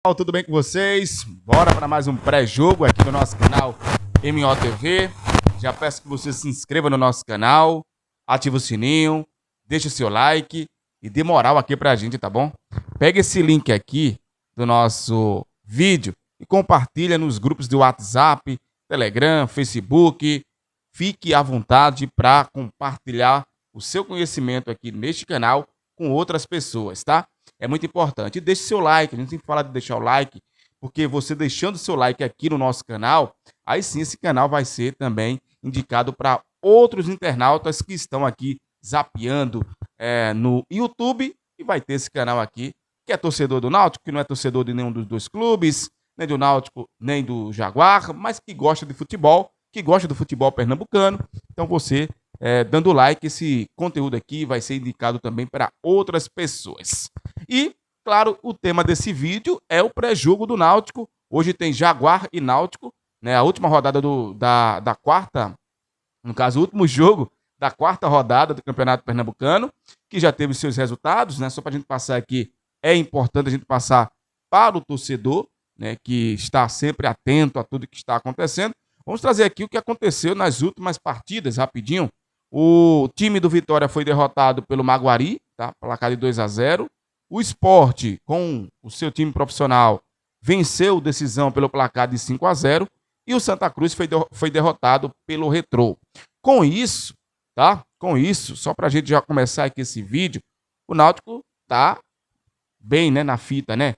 Tudo bem com vocês? Bora para mais um pré-jogo aqui no nosso canal MOTV. Já peço que você se inscreva no nosso canal, ative o sininho, deixe o seu like e dê moral aqui pra gente, tá bom? Pega esse link aqui do nosso vídeo e compartilha nos grupos do WhatsApp, Telegram, Facebook. Fique à vontade para compartilhar o seu conhecimento aqui neste canal com outras pessoas, tá? É muito importante. E deixe seu like, a gente tem que falar de deixar o like, porque você deixando seu like aqui no nosso canal, aí sim esse canal vai ser também indicado para outros internautas que estão aqui zapeando no YouTube, e vai ter esse canal aqui, que é torcedor do Náutico, que não é torcedor de nenhum dos dois clubes, nem do Náutico, nem do Jaguar, mas que gosta de futebol, que gosta do futebol pernambucano. Então você, dando like, esse conteúdo aqui vai ser indicado também para outras pessoas. E, claro, o tema desse vídeo é o pré-jogo do Náutico. Hoje tem Jaguar e Náutico, né? A última rodada da quarta, no caso, o último jogo da quarta rodada do Campeonato Pernambucano, que já teve seus resultados, né? Só para a gente passar aqui, é importante a gente passar para o torcedor, né, que está sempre atento a tudo que está acontecendo. Vamos trazer aqui o que aconteceu nas últimas partidas, rapidinho. O time do Vitória foi derrotado pelo Maguari, tá? Placar de 2-0. O Sport, com o seu time profissional, venceu decisão pelo placar de 5-0. E o Santa Cruz foi derrotado pelo Retrô. Com isso, tá? Com isso, só para a gente já começar aqui esse vídeo, o Náutico tá bem, né, na fita, né?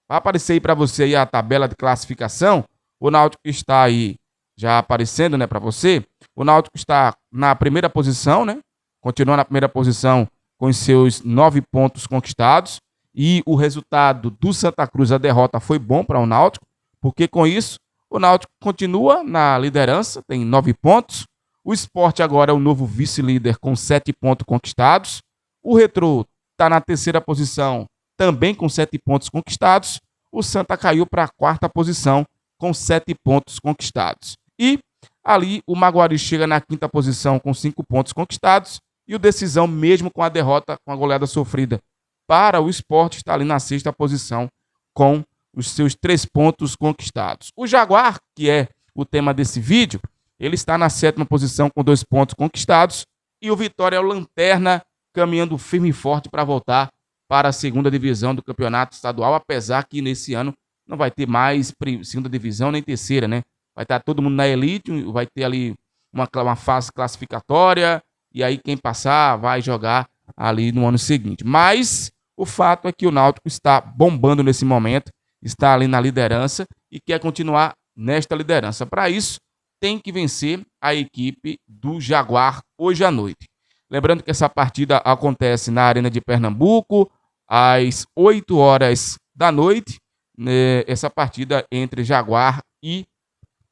Vai aparecer aí para você aí a tabela de classificação. O Náutico está aí já aparecendo, né, para você. O Náutico está na primeira posição, né? Continua na primeira posição com os seus 9 pontos conquistados. E o resultado do Santa Cruz, a derrota, foi bom para o Náutico, porque com isso o Náutico continua na liderança, tem 9 pontos. O Sport agora é o novo vice-líder com 7 pontos conquistados. O Retrô está na terceira posição, também com 7 pontos conquistados. O Santa caiu para a quarta posição com 7 pontos conquistados. E ali o Maguari chega na quinta posição com 5 pontos conquistados. E o Decisão, mesmo com a derrota, com a goleada sofrida para o Sport, está ali na sexta posição com os seus 3 pontos conquistados. O Jaguar, que é o tema desse vídeo, ele está na sétima posição com 2 pontos conquistados. E o Vitória é o lanterna, caminhando firme e forte para voltar para a segunda divisão do campeonato estadual, apesar que nesse ano não vai ter mais segunda divisão nem terceira, né? Vai estar todo mundo na elite, vai ter ali uma fase classificatória, e aí quem passar vai jogar ali no ano seguinte. Mas o fato é que o Náutico está bombando nesse momento, está ali na liderança e quer continuar nesta liderança. Para isso, tem que vencer a equipe do Jaguar hoje à noite. Lembrando que essa partida acontece na Arena de Pernambuco, às 8 horas da noite, né, essa partida entre Jaguar e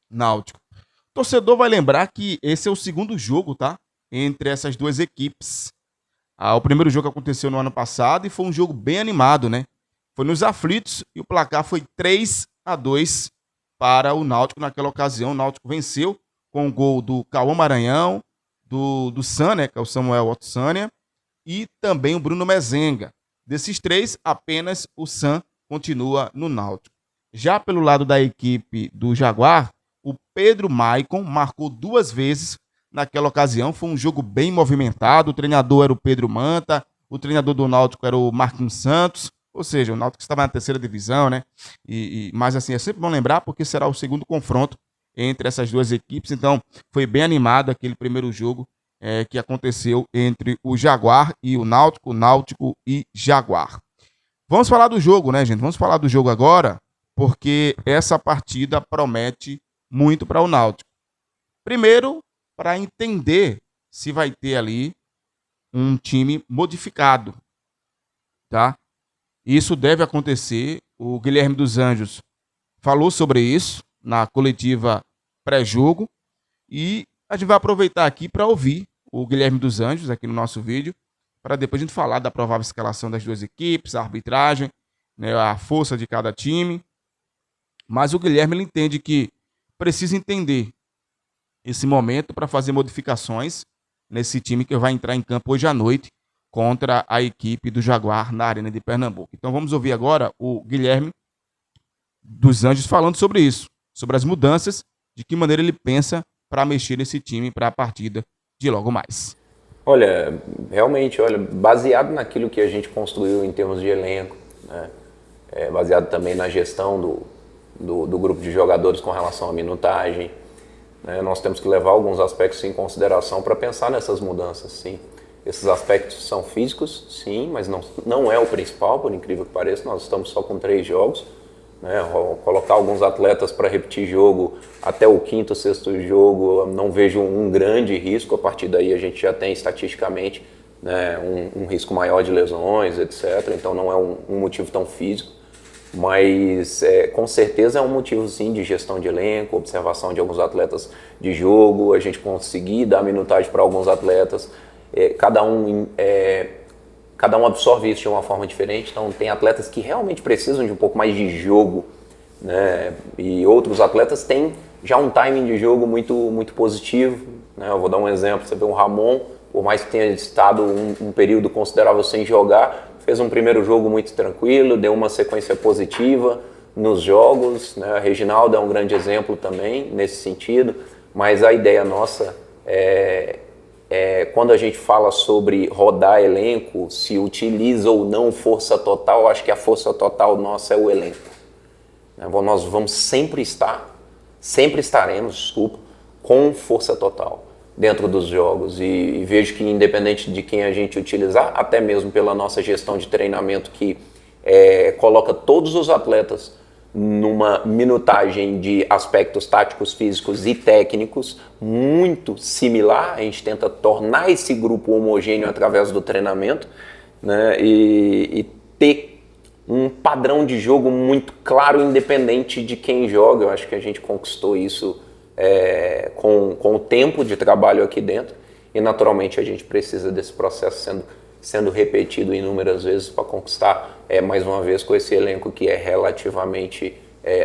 Náutico. O torcedor vai lembrar que esse é o segundo jogo, tá? Entre essas duas equipes. O primeiro jogo aconteceu no ano passado e foi um jogo bem animado, né? Foi nos aflitos e o placar foi 3-2 para o Náutico naquela ocasião. O Náutico venceu com o gol do Cauã Maranhão, do San, né, que é o Samuel Otsânia, e também o Bruno Mezenga. Desses 3, apenas o San continua no Náutico. Já pelo lado da equipe do Jaguar, o Pedro Maicon marcou 2 vezes naquela ocasião. Foi um jogo bem movimentado. O treinador era o Pedro Manta, o treinador do Náutico era o Marquinhos Santos. Ou seja, o Náutico estava na terceira divisão, né? Mas assim, é sempre bom lembrar porque será o segundo confronto entre essas duas equipes. Então, foi bem animado aquele primeiro jogo que aconteceu entre o Jaguar e o Náutico e Jaguar. Vamos falar do jogo, né, gente? Vamos falar do jogo agora, porque essa partida promete muito para o Náutico. Primeiro, para entender se vai ter ali um time modificado, tá? Isso deve acontecer. O Guilherme dos Anjos falou sobre isso na coletiva pré-jogo e a gente vai aproveitar aqui para ouvir o Guilherme dos Anjos aqui no nosso vídeo, para depois a gente falar da provável escalação das duas equipes, a arbitragem, né, a força de cada time. Mas o Guilherme, ele entende que precisa entender esse momento para fazer modificações nesse time que vai entrar em campo hoje à noite contra a equipe do Jaguar na Arena de Pernambuco. Então vamos ouvir agora o Guilherme dos Anjos falando sobre isso, sobre as mudanças, de que maneira ele pensa para mexer nesse time para a partida de logo mais. Olha, realmente, olha, baseado naquilo que a gente construiu em termos de elenco, né? Baseado também na gestão do grupo de jogadores com relação à minutagem, né? Nós temos que levar alguns aspectos em consideração para pensar nessas mudanças, sim. Esses aspectos são físicos, sim, mas não é o principal, por incrível que pareça. Nós estamos só com 3 jogos, né? Colocar alguns atletas para repetir jogo até o quinto, sexto jogo, eu não vejo um grande risco. A partir daí a gente já tem estatisticamente, né, um risco maior de lesões, etc. Então não é um motivo tão físico, mas com certeza é um motivo sim de gestão de elenco, observação de alguns atletas de jogo, a gente conseguir dar minutagem para alguns atletas, cada um absorve isso de uma forma diferente. Então tem atletas que realmente precisam de um pouco mais de jogo, né? E outros atletas têm já um timing de jogo muito, muito positivo, né? Eu vou dar um exemplo, você vê um Ramon, por mais que tenha estado um período considerável sem jogar, fez um primeiro jogo muito tranquilo, deu uma sequência positiva nos jogos, né? A Reginaldo é um grande exemplo também nesse sentido, mas a ideia nossa quando a gente fala sobre rodar elenco, se utiliza ou não força total, eu acho que a força total nossa é o elenco. Nós vamos sempre estaremos, desculpa, com força total dentro dos jogos, e vejo que independente de quem a gente utilizar, até mesmo pela nossa gestão de treinamento que coloca todos os atletas numa minutagem de aspectos táticos, físicos e técnicos muito similar. A gente tenta tornar esse grupo homogêneo através do treinamento, né? E ter um padrão de jogo muito claro, independente de quem joga. Eu acho que a gente conquistou isso com o tempo de trabalho aqui dentro, e naturalmente a gente precisa desse processo sendo repetido inúmeras vezes para conquistar, mais uma vez, com esse elenco que é relativamente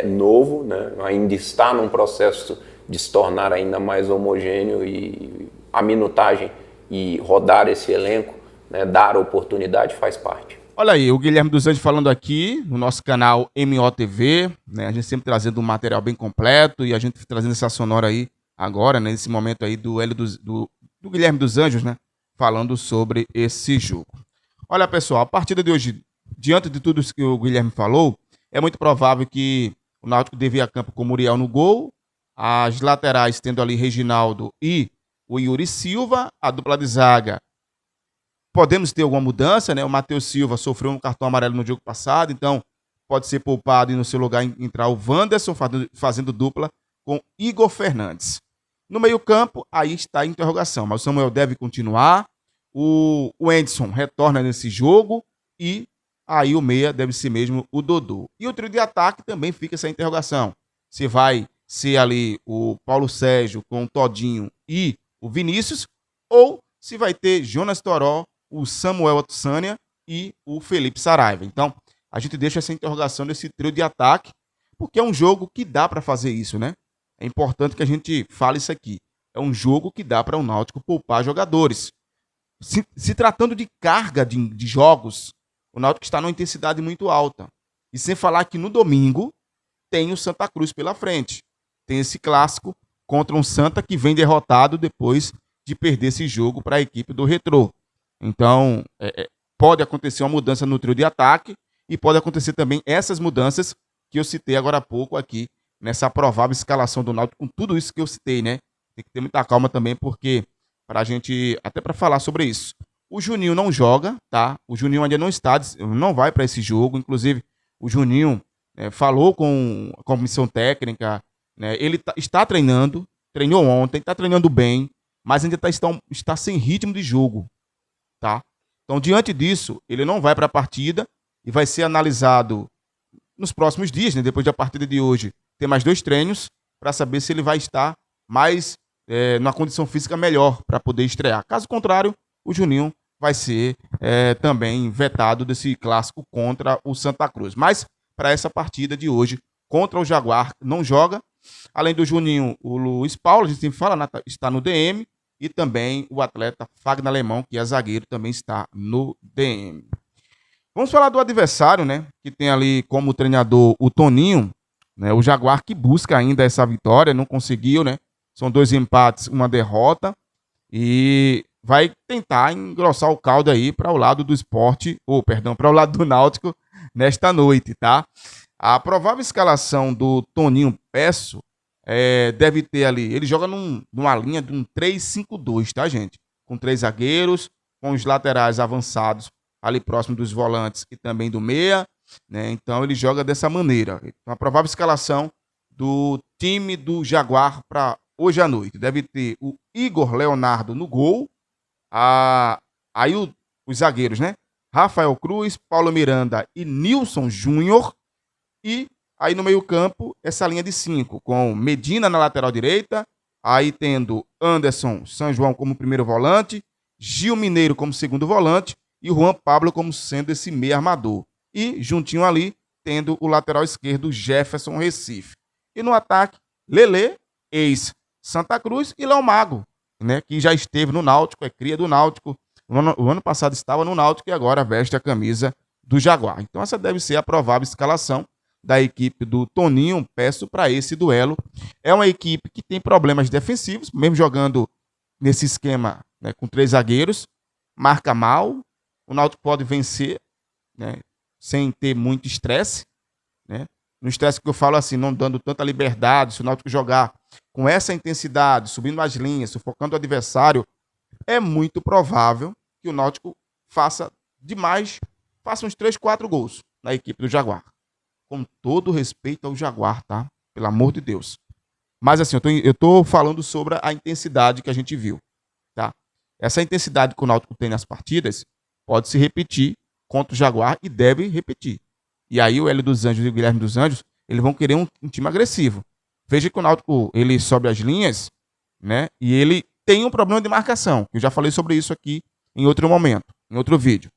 novo, né? Ainda está num processo de se tornar ainda mais homogêneo, e a minutagem e rodar esse elenco, né, dar oportunidade faz parte. Olha aí, o Guilherme dos Anjos falando aqui no nosso canal MOTV, né? A gente sempre trazendo um material bem completo, e a gente trazendo essa sonora aí agora, né, nesse momento aí do Guilherme dos Anjos, né? Falando sobre esse jogo. Olha, pessoal, a partida de hoje, diante de tudo isso que o Guilherme falou, é muito provável que o Náutico deve ir a campo com o Muriel no gol, as laterais tendo ali Reginaldo e o Yuri Silva, a dupla de zaga. Podemos ter alguma mudança, né? O Matheus Silva sofreu um cartão amarelo no jogo passado, então pode ser poupado e no seu lugar entrar o Wanderson fazendo dupla com Igor Fernandes. No meio-campo, aí está a interrogação, mas o Samuel deve continuar, o Anderson retorna nesse jogo, e aí o meia deve ser mesmo o Dodô. E o trio de ataque também fica essa interrogação. Se vai ser ali o Paulo Sérgio com o Todinho e o Vinícius, ou se vai ter Jonas Toró, o Samuel Otsânia e o Felipe Saraiva. Então, a gente deixa essa interrogação desse trio de ataque, porque é um jogo que dá para fazer isso, né? É importante que a gente fale isso aqui. É um jogo que dá para o Náutico poupar jogadores. Se tratando de carga de jogos, o Náutico está numa intensidade muito alta. E sem falar que no domingo tem o Santa Cruz pela frente. Tem esse clássico contra um Santa que vem derrotado depois de perder esse jogo para a equipe do Retrô. Então, pode acontecer uma mudança no trio de ataque, e pode acontecer também essas mudanças que eu citei agora há pouco aqui, nessa provável escalação do Náutico, com tudo isso que eu citei, né? Tem que ter muita calma também, porque para a gente, até para falar sobre isso, o Juninho não joga, tá? O Juninho ainda não vai para esse jogo. Inclusive, o Juninho falou com a comissão técnica, né? Ele está treinando, treinou ontem, está treinando bem, mas ainda está sem ritmo de jogo, tá? Então, diante disso, ele não vai para a partida e vai ser analisado nos próximos dias, né? Depois da partida de hoje, tem mais 2 treinos para saber se ele vai estar mais numa condição física melhor para poder estrear. Caso contrário, o Juninho vai ser também vetado desse clássico contra o Santa Cruz. Mas, para essa partida de hoje, contra o Jaguar, não joga. Além do Juninho, o Luiz Paulo, a gente sempre fala, está no DM, e também o atleta Fagner Alemão, que é zagueiro, também está no DM. Vamos falar do adversário, né? Que tem ali como treinador o Toninho. né? O Jaguar que busca ainda essa vitória, não conseguiu, né? São 2 empates, uma derrota. E vai tentar engrossar o caldo aí para o lado do esporte, ou perdão, para o lado do Náutico nesta noite, tá? A provável escalação do Toninho Peço deve ter ali, ele joga numa linha de um 3-5-2, tá, gente? Com 3 zagueiros, com os laterais avançados ali próximo dos volantes e também do meia, né? Então ele joga dessa maneira. Então, a provável escalação do time do Jaguar para hoje à noite deve ter o Igor Leonardo no gol, aí os zagueiros, né? Rafael Cruz, Paulo Miranda e Nilson Júnior. E aí no meio-campo, essa linha de 5, com Medina na lateral direita, aí tendo Anderson São João como primeiro volante, Gil Mineiro como segundo volante e Juan Pablo como sendo esse meio armador. E juntinho ali, tendo o lateral esquerdo Jefferson Recife. E no ataque, Lelê, ex-Santa Cruz, e Léo Mago, né, que já esteve no Náutico, é cria do Náutico. O ano passado estava no Náutico e agora veste a camisa do Jaguar. Então essa deve ser a provável escalação da equipe do Toninho Peço para esse duelo. É uma equipe que tem problemas defensivos, mesmo jogando nesse esquema, né, com 3 zagueiros, marca mal, o Náutico pode vencer, né, sem ter muito estresse, né? No estresse que eu falo assim, não dando tanta liberdade, se o Náutico jogar com essa intensidade, subindo as linhas, sufocando o adversário, é muito provável que o Náutico faça uns 3, 4 gols na equipe do Jaguar. Com todo respeito ao Jaguar, tá? Pelo amor de Deus. Mas assim, eu tô falando sobre a intensidade que a gente viu, tá? Essa intensidade que o Náutico tem nas partidas pode se repetir contra o Jaguar e deve repetir. E aí o Hélio dos Anjos e o Guilherme dos Anjos, eles vão querer um time agressivo. Veja que o Náutico, ele sobe as linhas, né? E ele tem um problema de marcação. Eu já falei sobre isso aqui em outro momento, em outro vídeo.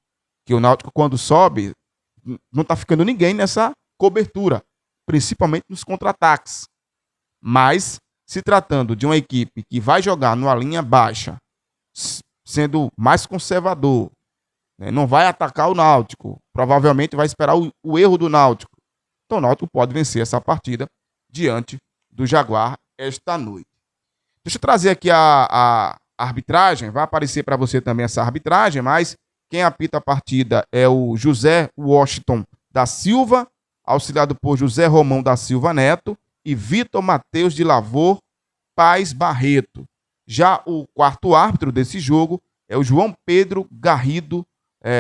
Que o Náutico, quando sobe, não tá ficando ninguém nessa cobertura, principalmente nos contra-ataques. Mas, se tratando de uma equipe que vai jogar numa linha baixa, sendo mais conservador, né, não vai atacar o Náutico, provavelmente vai esperar o erro do Náutico. Então o Náutico pode vencer essa partida diante do Jaguar esta noite. Deixa eu trazer aqui a arbitragem, vai aparecer para você também essa arbitragem, mas quem apita a partida é o José Washington da Silva, auxiliado por José Romão da Silva Neto e Vitor Mateus de Lavor Paz Barreto. Já o quarto árbitro desse jogo é o João Pedro Garrido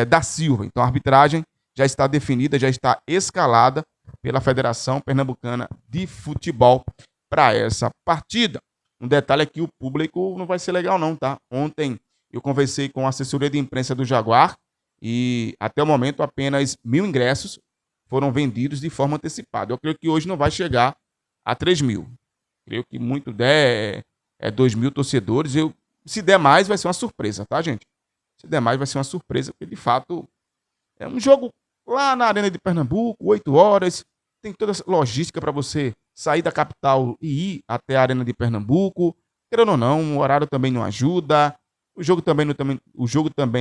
da Silva. Então a arbitragem já está definida, já está escalada pela Federação Pernambucana de Futebol para essa partida. Um detalhe é que o público não vai ser legal não, tá? Ontem eu conversei com a assessoria de imprensa do Jaguar e até o momento apenas 1.000 ingressos foram vendidos de forma antecipada. Eu creio que hoje não vai chegar a 3.000. Creio que muito der 2.000 torcedores. Se der mais, vai ser uma surpresa, tá, gente? Se der mais, vai ser uma surpresa, porque de fato é um jogo lá na Arena de Pernambuco, 8 horas. Tem toda essa logística para você sair da capital e ir até a Arena de Pernambuco. Querendo ou não, o horário também não ajuda. O jogo também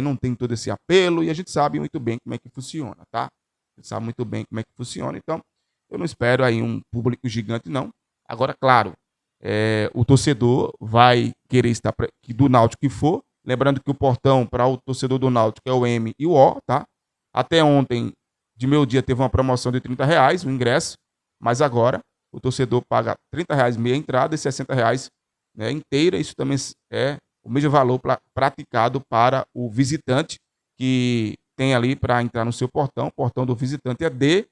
não tem todo esse apelo e a gente sabe muito bem como é que funciona, tá? A gente sabe muito bem como é que funciona, então eu não espero aí um público gigante, não. Agora, claro, o torcedor vai querer estar do Náutico que for. Lembrando que o portão para o torcedor do Náutico é o M e o O, tá? Até ontem, de meio dia, teve uma promoção de R$30 o ingresso, mas agora o torcedor paga R$30 meia entrada e R$60, né, inteira. Isso também é o mesmo valor praticado para o visitante, que tem ali para entrar no seu portão. O portão do visitante é D,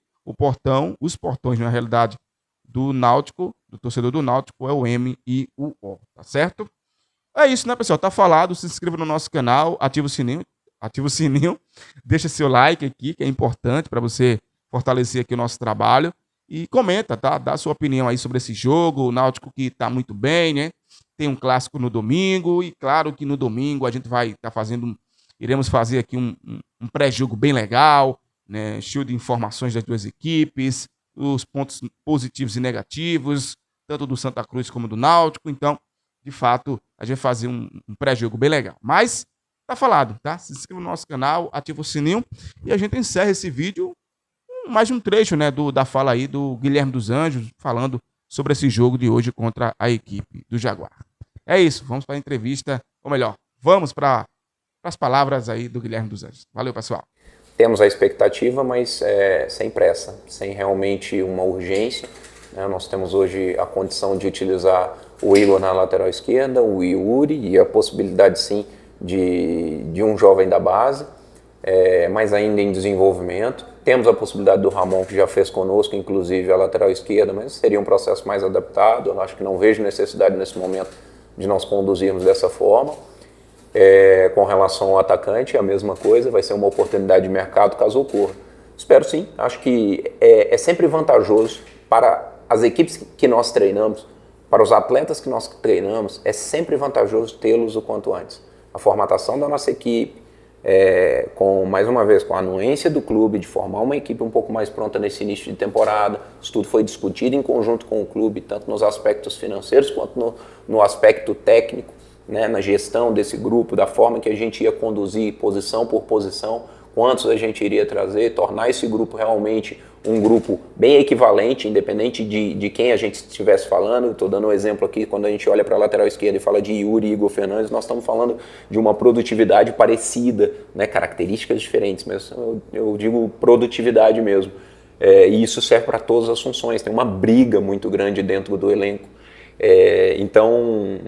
os portões, na realidade, do Náutico, do torcedor do Náutico, é o M e o O, tá certo? É isso, né, pessoal? Tá falado. Se inscreva no nosso canal, ativa o sininho, deixa seu like aqui, que é importante para você fortalecer aqui o nosso trabalho. E comenta, tá? Dá sua opinião aí sobre esse jogo. O Náutico que tá muito bem, né? Tem um clássico no domingo. E claro que no domingo a gente vai estar iremos fazer aqui um pré-jogo bem legal, né? Cheio de informações das duas equipes, os pontos positivos e negativos, tanto do Santa Cruz como do Náutico. Então, de fato, a gente vai fazer um pré-jogo bem legal. Mas tá falado, tá? Se inscreva no nosso canal, ativa o sininho e a gente encerra esse vídeo mais um trecho, né, da fala aí do Guilherme dos Anjos, falando sobre esse jogo de hoje contra a equipe do Jaguar. É isso, vamos para a entrevista, ou melhor, vamos para as palavras aí do Guilherme dos Anjos. Valeu, pessoal. Temos a expectativa, mas sem pressa, sem realmente uma urgência. Né? Nós temos hoje a condição de utilizar o Igor na lateral esquerda, o Yuri e a possibilidade sim de um jovem da base, mas ainda em desenvolvimento. Temos a possibilidade do Ramon, que já fez conosco, inclusive, a lateral esquerda, mas seria um processo mais adaptado. Eu acho que não vejo necessidade nesse momento de nós conduzirmos dessa forma. Com relação ao atacante, a mesma coisa, vai ser uma oportunidade de mercado caso ocorra. Espero sim, acho que é sempre vantajoso para as equipes que nós treinamos, para os atletas que nós treinamos, é sempre vantajoso tê-los o quanto antes. A formatação da nossa equipe, mais uma vez, com a anuência do clube, de formar uma equipe um pouco mais pronta nesse início de temporada. Isso tudo foi discutido em conjunto com o clube, tanto nos aspectos financeiros quanto no aspecto técnico, né, na gestão desse grupo, da forma que a gente ia conduzir posição por posição, quantos a gente iria trazer, tornar esse grupo realmente um grupo bem equivalente, independente de quem a gente estivesse falando. Estou dando um exemplo aqui, quando a gente olha para a lateral esquerda e fala de Yuri e Igor Fernandes, nós estamos falando de uma produtividade parecida, né, características diferentes, mas eu digo produtividade mesmo. E isso serve para todas as funções, tem uma briga muito grande dentro do elenco. Então,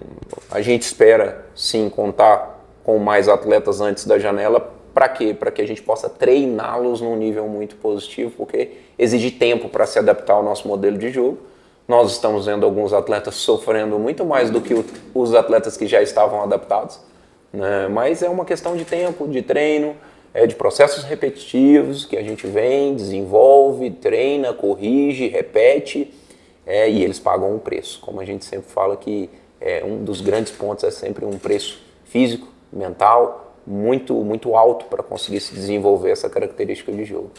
a gente espera sim contar com mais atletas antes da janela. Para quê? Para que a gente possa treiná-los num nível muito positivo, porque exige tempo para se adaptar ao nosso modelo de jogo. Nós estamos vendo alguns atletas sofrendo muito mais do que os atletas que já estavam adaptados, né? Mas é uma questão de tempo, de treino, de processos repetitivos que a gente vem, desenvolve, treina, corrige, repete, e eles pagam um preço. Como a gente sempre fala que um dos grandes pontos é sempre um preço físico, mental, muito, muito alto para conseguir se desenvolver essa característica de jogo.